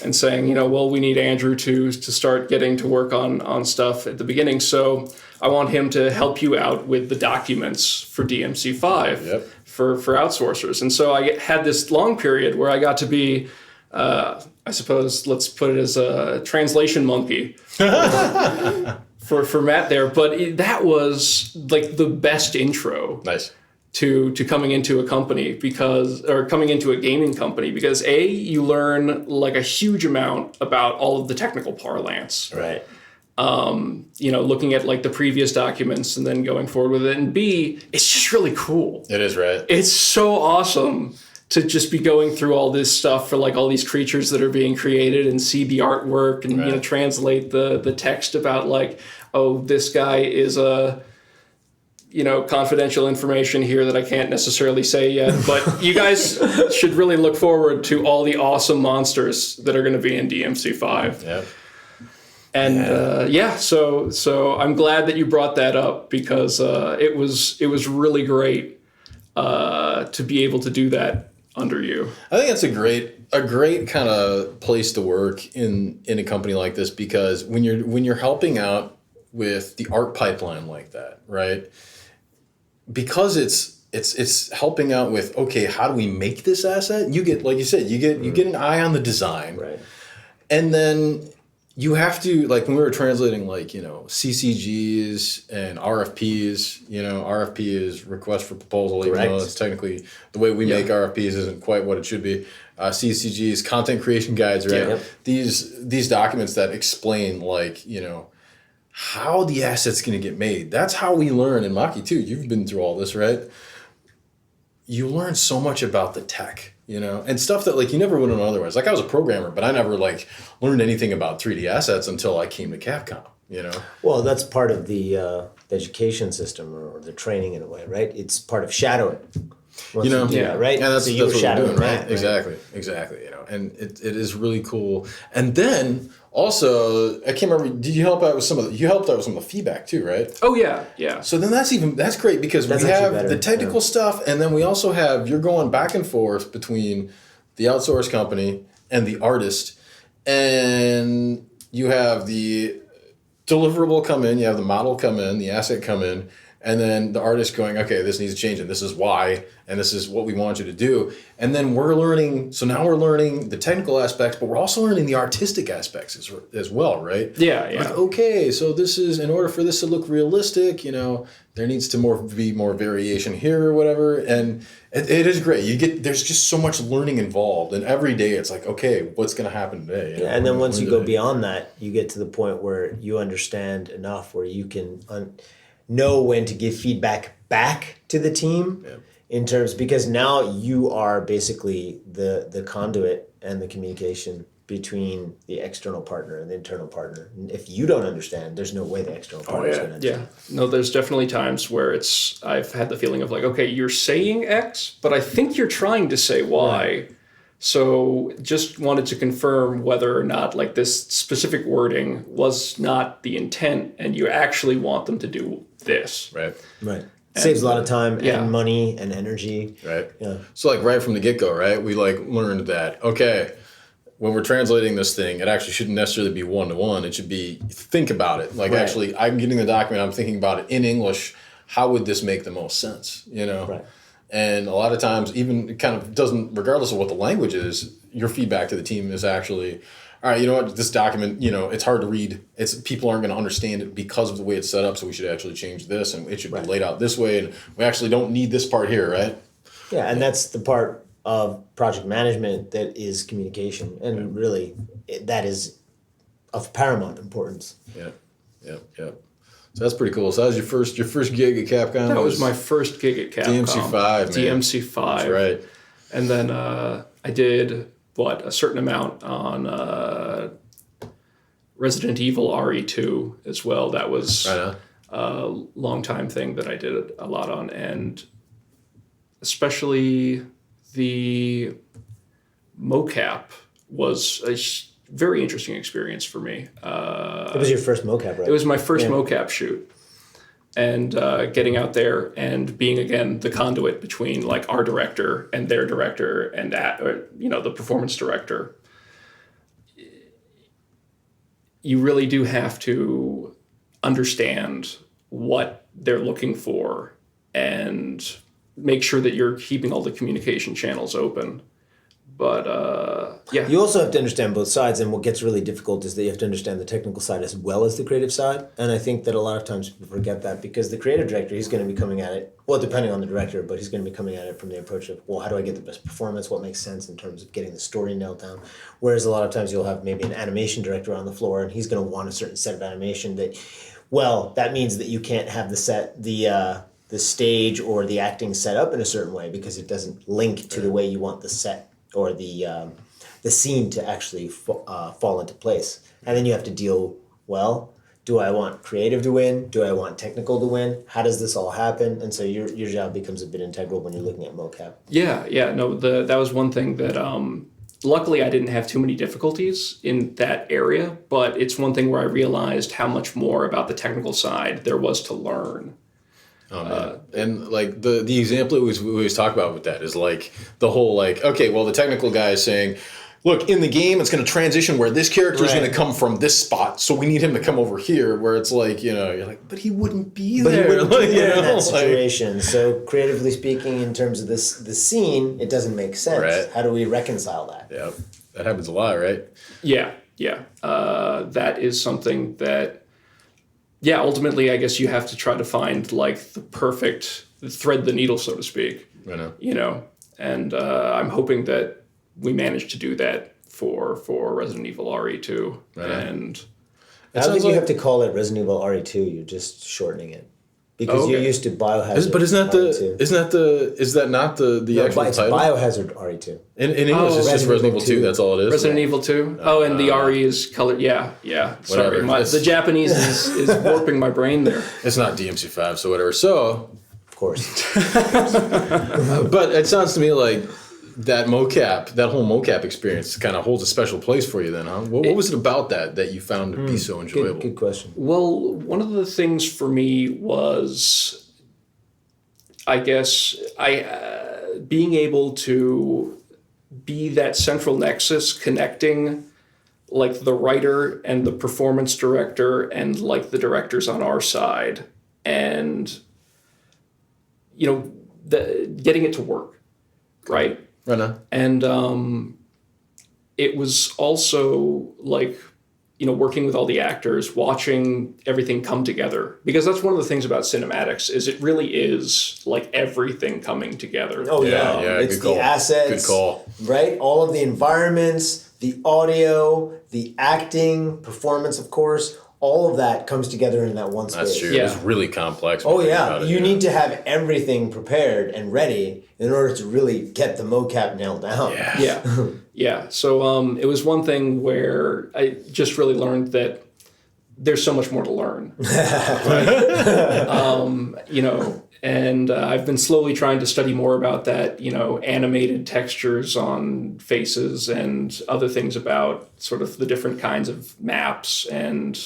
and saying, well, we need Andrew to start getting to work on stuff at the beginning. So I want him to help you out with the documents for DMC5
Yep.
for outsourcers. And so I had this long period where I got to be, I suppose, let's put it as a translation monkey for Matt there. But that was like the best intro.
Nice.
To coming into a company coming into a gaming company because you learn like a huge amount about all of the technical parlance.
Right.
Looking at like the previous documents and then going forward with it. And B, it's just really cool.
It is, right?
It's so awesome to just be going through all this stuff for like all these creatures that are being created and see the artwork and translate the text about like, oh, this guy is a confidential information here that I can't necessarily say yet, but you guys should really look forward to all the awesome monsters that are going to be in DMC5.
Yep.
And so I'm glad that you brought that up because it was really great to be able to do that under you.
I think that's a great kind of place to work in a company like this because when you're helping out with the art pipeline like that, right? Because it's helping out with, okay, how do we make this asset? You get, like you said, you get an eye on the design.
Right.
And then you have to, like when we were translating like, CCGs and RFPs, RFP is request for proposal, even though it's technically the way we make RFPs isn't quite what it should be. CCGs, content creation guides, right?
Yep.
These documents that explain like, how the asset's going to get made. That's how we learn in Maki too. You've been through all this, right? You learn so much about the tech, and stuff that like you never would have known otherwise. Like I was a programmer, but I never like learned anything about 3D assets until I came to Capcom,
Well, that's part of the education system or the training in a way, right? It's part of shadowing. Once you do that, right?
And that's,
so
that's what we're doing, right?
Matt,
Exactly. And it is really cool. And then also, I can't remember. Did you help out with some of the feedback too, right?
Oh yeah.
So then that's great because we have
better,
the technical stuff, and then we also have you're going back and forth between the outsourced company and the artist, and you have the deliverable come in, you have the model come in, the asset come in. And then the artist going, okay, this needs to change, and this is why, and this is what we want you to do. And then we're learning, so now we're learning the technical aspects, but we're also learning the artistic aspects as well, right?
Yeah.
Like, okay, so this is, in order for this to look realistic, there needs to be more variation here or whatever. And it is great. There's just so much learning involved. And every day it's like, okay, what's going to happen today?
And then once you go beyond that, you get to the point where you understand enough where you can know when to give feedback back to the team in terms, because now you are basically the conduit and the communication between the external partner and the internal partner. And if you don't understand, there's no way the external partner is going to.
Yeah. No, there's definitely times where I've had the feeling of like, okay, you're saying X, but I think you're trying to say Y. Right. So just wanted to confirm whether or not like this specific wording was not the intent and you actually want them to do this.
Right.
Saves a lot of time and money and energy.
Right.
Yeah.
So like right from the get-go, right, we like learned that, okay, when we're translating this thing, it actually shouldn't necessarily be one-to-one. It should be, think about it. Like actually, I'm getting the document, I'm thinking about it in English. How would this make the most sense,
Right.
And a lot of times, even it kind of doesn't, regardless of what the language is, your feedback to the team is actually, all right, you know what, this document, it's hard to read. People aren't going to understand it because of the way it's set up, so we should actually change this, and it should be laid out this way, and we actually don't need this part here, right?
Yeah, and that's the part of project management that is communication, and really, that is of paramount importance.
Yeah. So that's pretty cool. So that was your first gig at Capcom?
That was my first gig at Capcom.
DMC5, man.
DMC5.
That's right.
And then I did, a certain amount on Resident Evil RE2 as well. That was a long time thing that I did a lot on. And especially the mocap was a very interesting experience for me.
It was your first mocap, right?
It was my first mocap shoot. And getting out there and being, again, the conduit between like our director and their director and the performance director. You really do have to understand what they're looking for and make sure that you're keeping all the communication channels open. But yeah.
You also have to understand both sides, and what gets really difficult is that you have to understand the technical side as well as the creative side. And I think that a lot of times people forget that, because the creative director, he's going to be coming at it, well, depending on the director, but he's going to be coming at it from the approach of, well, how do I get the best performance? What makes sense in terms of getting the story nailed down? Whereas a lot of times you'll have maybe an animation director on the floor, and he's going to want a certain set of animation that, well, that means that you can't have the stage or the acting set up in a certain way because it doesn't link to the way you want the set or the scene to actually fall into place. And then you have to deal, well, do I want creative to win? Do I want technical to win? How does this all happen? And so your job becomes a bit integral when you're looking at mocap.
That was one thing that luckily I didn't have too many difficulties in that area, but it's one thing where I realized how much more about the technical side there was to learn.
Oh, man. And like the example we always talk about with that is like the whole like, okay, well, the technical guy is saying, look, in the game, it's going to transition where this character is going to come from this spot, so we need him to come over here, where it's like, you're like, but he wouldn't be there.
He wouldn't be there in that situation. So creatively speaking, in terms of the scene, it doesn't make sense.
Right.
How do we reconcile that?
Yeah, that happens a lot, right?
Yeah. That is something that, ultimately, I guess you have to try to find like the perfect thread the needle, so to speak.
I know.
And I'm hoping that we managed to do that for Resident Evil RE2.
Right.
And
I don't think you have to call it Resident Evil RE2. You're just shortening it. Because you're used to Biohazard.
But isn't that not the actual
it's
title?
Biohazard RE2.
In English, it's just Resident Evil 2. That's all it is.
Resident Evil 2. And the RE is colored. Yeah. Sorry, the Japanese is warping my brain there.
It's not DMC5, so whatever. So,
of course.
But it sounds to me like that whole mocap experience kind of holds a special place for you then, huh? What was it about that you found to be so enjoyable?
Good question.
Well, one of the things for me was, I guess, being able to be that central nexus connecting like the writer and the performance director and like the directors on our side, and getting it to work, right?
Right now.
And it was also like, working with all the actors, watching everything come together. Because that's one of the things about cinematics is it really is like everything coming together.
Oh, yeah. It's the assets.
Good call.
Right? All of the environments, the audio, the acting, performance, of course. All of that comes together in that one space.
That's true.
Yeah.
It's really complex.
Oh, yeah. You need to have everything prepared and ready in order to really get the mocap nailed down.
Yeah. So it was one thing where I just really learned that there's so much more to learn. And I've been slowly trying to study more about that, animated textures on faces and other things about sort of the different kinds of maps and...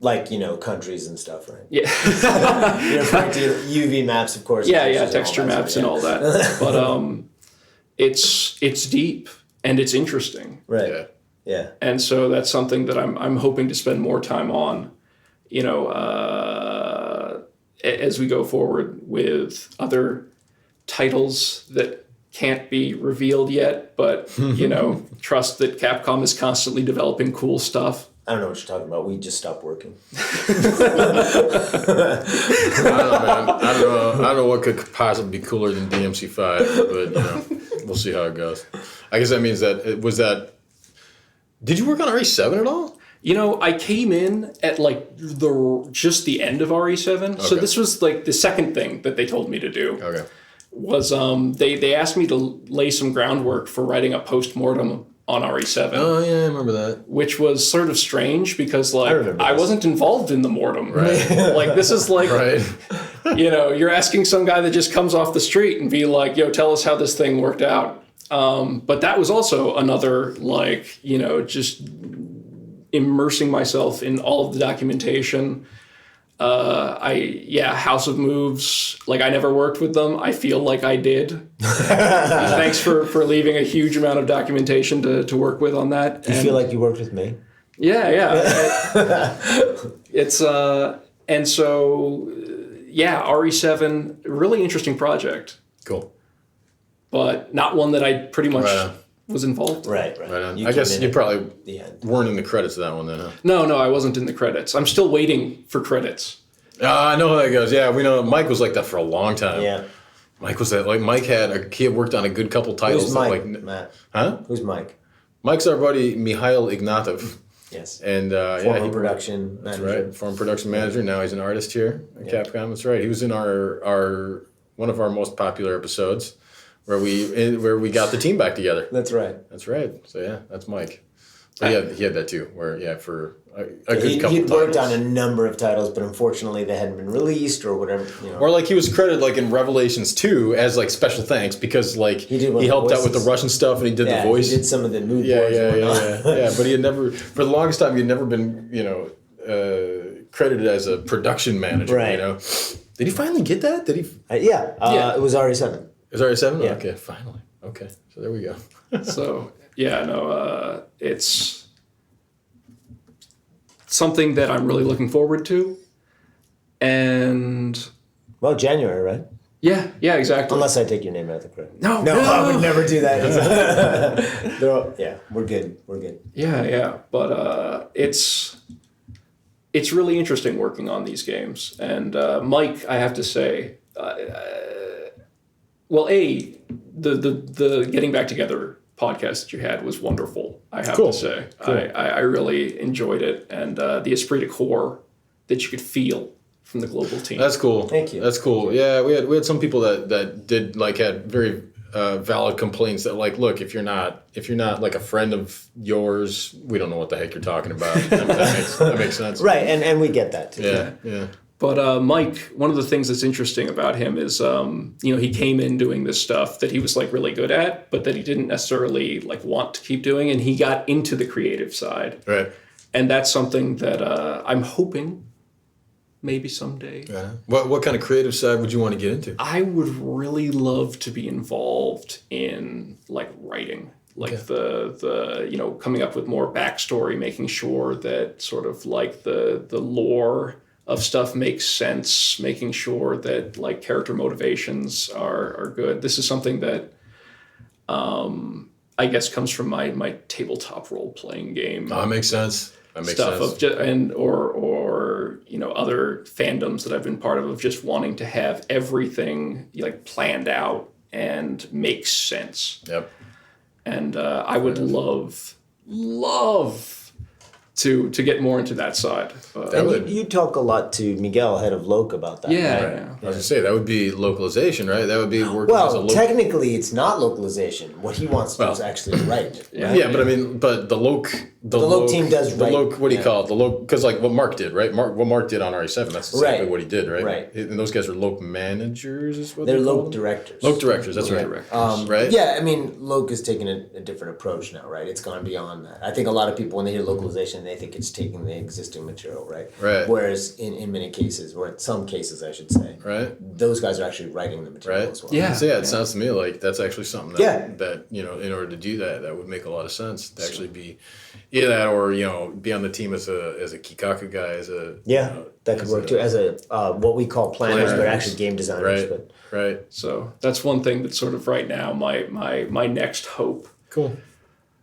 Like, countries and stuff, right?
Yeah.
You're referring to UV maps, of course.
Texture maps and all that. But it's deep and it's interesting.
Right. Yeah.
And so that's something that I'm hoping to spend more time on, as we go forward with other titles that can't be revealed yet, but, trust that Capcom is constantly developing cool stuff.
I don't know what you're talking about. We just stopped working.
I don't know what could possibly be cooler than DMC5, but we'll see how it goes. I guess that means did you work on RE7 at all?
I came in at like just the end of RE7. So
Okay.
this was like the second thing that they told me to do.
Okay.
Was they asked me to lay some groundwork for writing a post-mortem on RE7.
Oh yeah, I remember that.
Which was sort of strange because
remember
I
this.
wasn't involved in the mortem.
Right.
Like this is like
Right.
you're asking some guy that just comes off the street and be like, yo, tell us how this thing worked out. But that was also another like, just immersing myself in all of the documentation. House of Moves, like I never worked with them. I feel like I did. Thanks for leaving a huge amount of documentation to work with on that.
Do you feel like you worked with me?
Yeah. It's and so RE7, really interesting project,
Cool.
but not one that I pretty much
Right on.
was involved.
Right.
Right on.
You
I guess
came in
you
at
probably
the end.
weren't in the credits of that one then, huh?
No, I wasn't in the credits. I'm still waiting for credits.
I know how that goes. Yeah, we know Mike was like that for a long time.
Yeah.
Mike was that. Like Mike had worked on a good couple titles.
Who's
that,
Mike,
like,
Matt?
huh?
Who's Mike?
Mike's our buddy Mikhail Ignatov,
Yes.
and
Former production
That's
manager.
right. Former production manager. Now he's an artist here at Capcom. That's right. He was in our one of our most popular episodes where we got the team back together.
That's right.
That's right. So yeah, that's Mike. But he had that too. Where for a good couple
He'd worked on
titles.
a number of titles, but unfortunately they hadn't been released or whatever.
Or like he was credited like in Revelations 2 as like special thanks because like
He did one
he
of the
helped out with the
voices.
Russian stuff and he did the voice.
He did some of the mood
Yeah,
boards and
yeah,
whatnot.
yeah. But he had never, for the longest time, he had never been, credited as a production manager.
Right.
Did he finally get that? Did he?
It was RE7.
Is already 7?
Yeah.
Okay, finally. Okay, so there we go.
So it's something that I'm really looking forward to, and
Well, January, right?
yeah, exactly.
Unless I take your name out of the credit.
No.
I would never do that. We're good. We're good.
Yeah, but it's really interesting working on these games. And Mike, I have to say, the Getting Back Together podcast that you had was wonderful. I have
Cool.
to say,
Cool.
I really enjoyed it, and the esprit de corps that you could feel from the global team.
That's cool.
Thank you.
That's cool. Yeah, we had some people that did like had very valid complaints that like, look, if you're not like a friend of yours, we don't know what the heck you're talking about. that makes sense.
Right, and we get that too.
Yeah.
But Mike, one of the things that's interesting about him is, he came in doing this stuff that he was like really good at, but that he didn't necessarily like want to keep doing, and he got into the creative side.
Right.
And that's something that I'm hoping maybe someday.
Yeah. What kind of creative side would you want to get into?
I would really love to be involved in like writing, like the coming up with more backstory, making sure that sort of like the lore of stuff makes sense, making sure that like character motivations are good. This is something that I guess comes from my tabletop role playing game.
Oh, that makes sense. That makes
Stuff
sense.
of or other fandoms that I've been part of just wanting to have everything like planned out and make sense.
Yep.
And I would love to get more into that side.
And you talk a lot to Miguel, head of Loc, about that.
Yeah.
right?
I was gonna say that would be localization, right? That would be working as a
Well,
local.
technically, it's not localization. What he wants to do is actually write.
Yeah.
Right?
Yeah, but I mean, but the Loc
team does
the
write.
Loc. What do you
Yeah.
call it? The Loc, because like what Mark did, right? What Mark did on RE7, that's exactly
Right.
what he did, right?
Right.
And those guys are Loc managers, is what
They're
they call
Loc
them?
directors.
Loc directors, that's right.
Directors.
Right?
Yeah, I mean, Loc is taking a different approach now, right? It's gone beyond that. I think a lot of people, when they hear localization, they think it's taking the existing material, right?
Right.
Whereas in many cases, or in some cases, I should say,
Right.
those guys are actually writing the material
Right.
as well.
Yeah.
So yeah, it sounds to me like that's actually something that,
Yeah.
that in order to do that, that would make a lot of sense to actually be either that or be on the team as a Kikaku guy, as a
Yeah, that could work too, as a what we call planners, but
Planners.
actually game designers.
Right.
But
Right.
So that's one thing that's sort of right now my next hope.
Cool.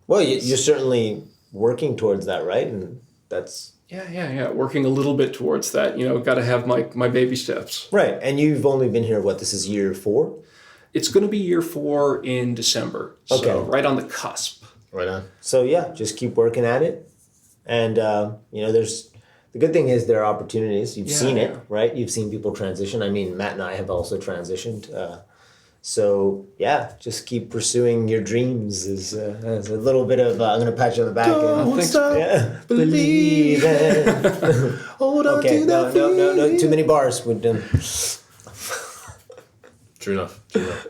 well, you're certainly working towards that, right? And that's
Yeah. Working a little bit towards that. Got to have my baby steps.
right. And you've only been here. What, this is year 4?
It's going to be year 4 in December.
Okay.
So right on the cusp.
Right on.
So yeah, just keep working at it. And there's the good thing is there are opportunities. You've seen it, right? You've seen people transition. I mean, Matt and I have also transitioned. So yeah, just keep pursuing your dreams. Is a little bit of I'm gonna pat you on the back.
Don't stop
Believing.
Hold on
Okay,
to
no,
that
too many bars. We're done.
True enough.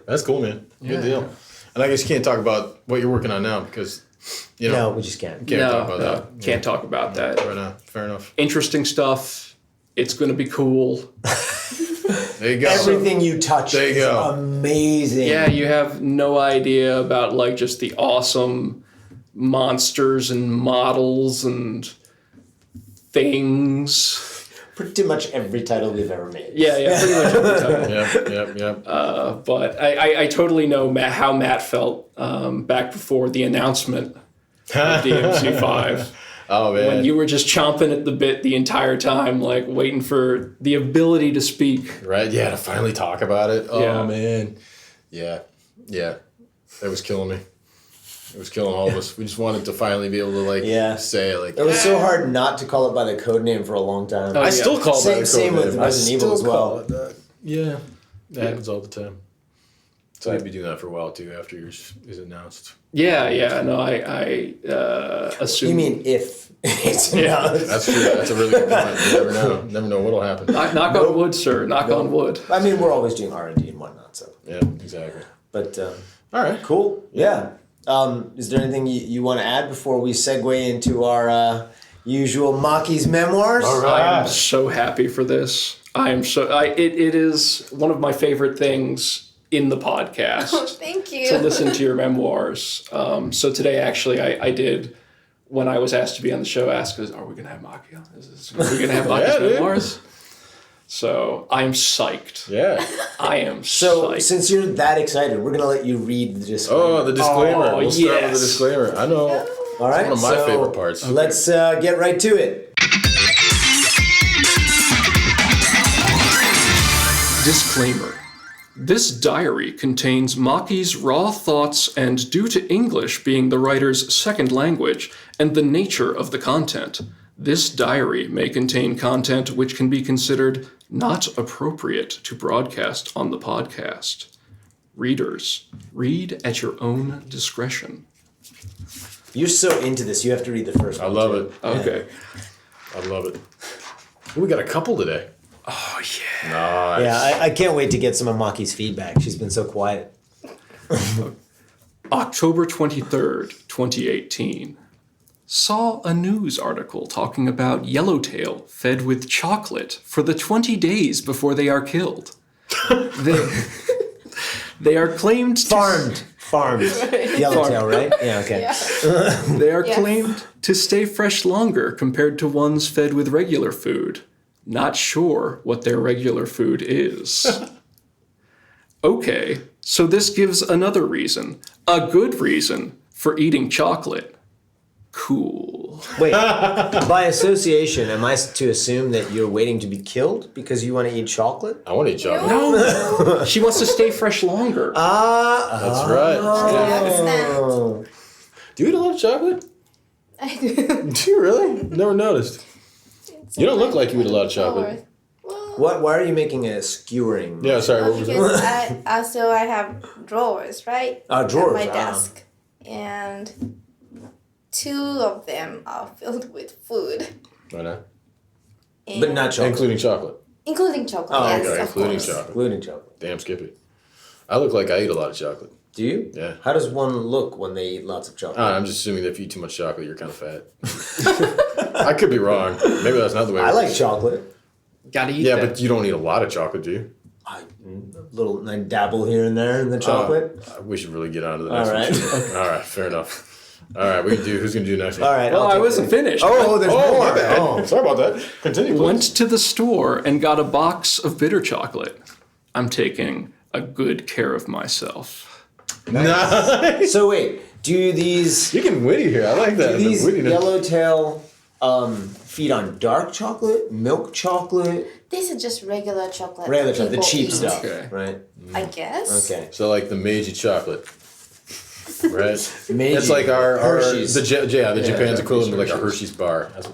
That's cool, man. Good deal. And I guess you can't talk about what you're working on now because,
No, we just can't.
Can't talk about that.
Can't talk about that.
Right now. Fair enough.
Interesting stuff. It's going to be cool.
There you go.
Everything you touch
There you
is
go.
amazing.
Yeah, you have no idea about like just the awesome monsters and models and things.
Pretty much every title we've ever made.
Yeah, pretty much every time.
Yep.
But I totally know how Matt felt back before the announcement of DMC5.
Oh, man.
When you were just chomping at the bit the entire time, like waiting for the ability to speak.
Right? Yeah, to finally talk about it. Oh,
Yeah.
man. Yeah. That was killing me. It was killing all of us. We just wanted to finally be able to say it.
It was so hard not to call it by the code name for a long time.
I still call it that.
Same with Resident Evil as well.
Yeah. That happens all the time. So you'd be doing that for a while too after yours is announced.
Yeah. No, I assume.
You mean if it's announced?
That's true. That's a really good point. You never know. Never know what'll happen.
Knock on wood, sir. Knock on wood.
I mean, we're always doing R&D and whatnot, so.
Yeah, exactly.
But,
all right.
cool. Yeah. Is there anything you want to add before we segue into our usual Maki's memoirs?
All
I am so happy for this. It is one of my favorite things in the podcast.
Oh, thank you.
To listen to your memoirs. So today, actually, I did, when I was asked to be on the show, ask, are we going to have Maki on? Are we going to have Maki's memoirs? So I'm psyched.
Yeah.
I am
So,
psyched.
since you're that excited, we're going to let you read the disclaimer.
Oh, the disclaimer.
Oh,
We'll start with the
yes.
discllaimer. I know.
All right.
One of my favorite parts.
Let's get right to it.
Disclaimer. This diary contains Maki's raw thoughts and, due to English being the writer's second language and the nature of the content, this diary may contain content which can be considered not appropriate to broadcast on the podcast. Readers, read at your own discretion.
You're so into this, you have to read the first
I
one.
love
too.
it.
Okay.
I love it. Ooh, we got a couple today.
Oh, yeah.
Nice.
Yeah, I can't wait to get some of Maki's feedback. She's been so quiet.
October 23rd, 2018. Saw a news article talking about yellowtail fed with chocolate for the 20 days before they are killed. They are claimed to...
Farmed. Yellowtail, right? Yeah, okay.
They are claimed to stay fresh longer compared to ones fed with regular food. Not sure what their regular food is. Okay, so this gives another reason, a good reason, for eating chocolate. Cool.
Wait, by association, am I to assume that you're waiting to be killed because you want to eat chocolate?
I want to eat chocolate.
No, she wants to stay fresh longer.
That's right.
I understand.
Oh.
Do you eat a lot of chocolate?
I do.
Do you really? Never noticed. You don't look like you eat a lot of chocolate.
Well,
Why are you making a skewering?
Yeah, sorry. What was
because
that?
I have drawers, right?
Drawers.
At my desk. And 2 of them are filled with food.
Right now.
But not chocolate.
Including chocolate.
Including chocolate,
Oh,
yes,
okay,
of
Including
course.
chocolate.
Including chocolate.
Damn, Skippy. I look like I eat a lot of chocolate.
Do you?
Yeah.
How does one look when they eat lots of chocolate?
I'm just assuming that if you eat too much chocolate, you're kind of fat. I could be wrong. Maybe that's not the way.
I like chocolate.
Gotta eat
Yeah,
that.
but you don't eat a lot of chocolate, do you?
I dabble here and there in the chocolate.
We should really get on to the next
All right.
one. All right, fair enough. All right, we can do. Who's gonna do next one?
All right.
Well,
I'll
I
take
wasn't
it.
finished.
Oh, there's more.
my bad.
Oh.
Sorry about that. Continue, please.
Went to the store and got a box of bitter chocolate. I'm taking a good care of myself.
Nice.
So wait, do these
You're getting witty here. I like that.
do these
The wittiness.
yellowtail feed on dark chocolate, milk chocolate,
This is just regular chocolate.
regular chocolate, the
people
cheap
eat,
stuff,
Okay.
right?
I guess.
Okay.
So like the Meiji chocolate. Right.
Meiji.
It's like our
Hershey's.
the Japan's
Yeah,
equivalent of like a
Hershey's.
Hershey's bar. That's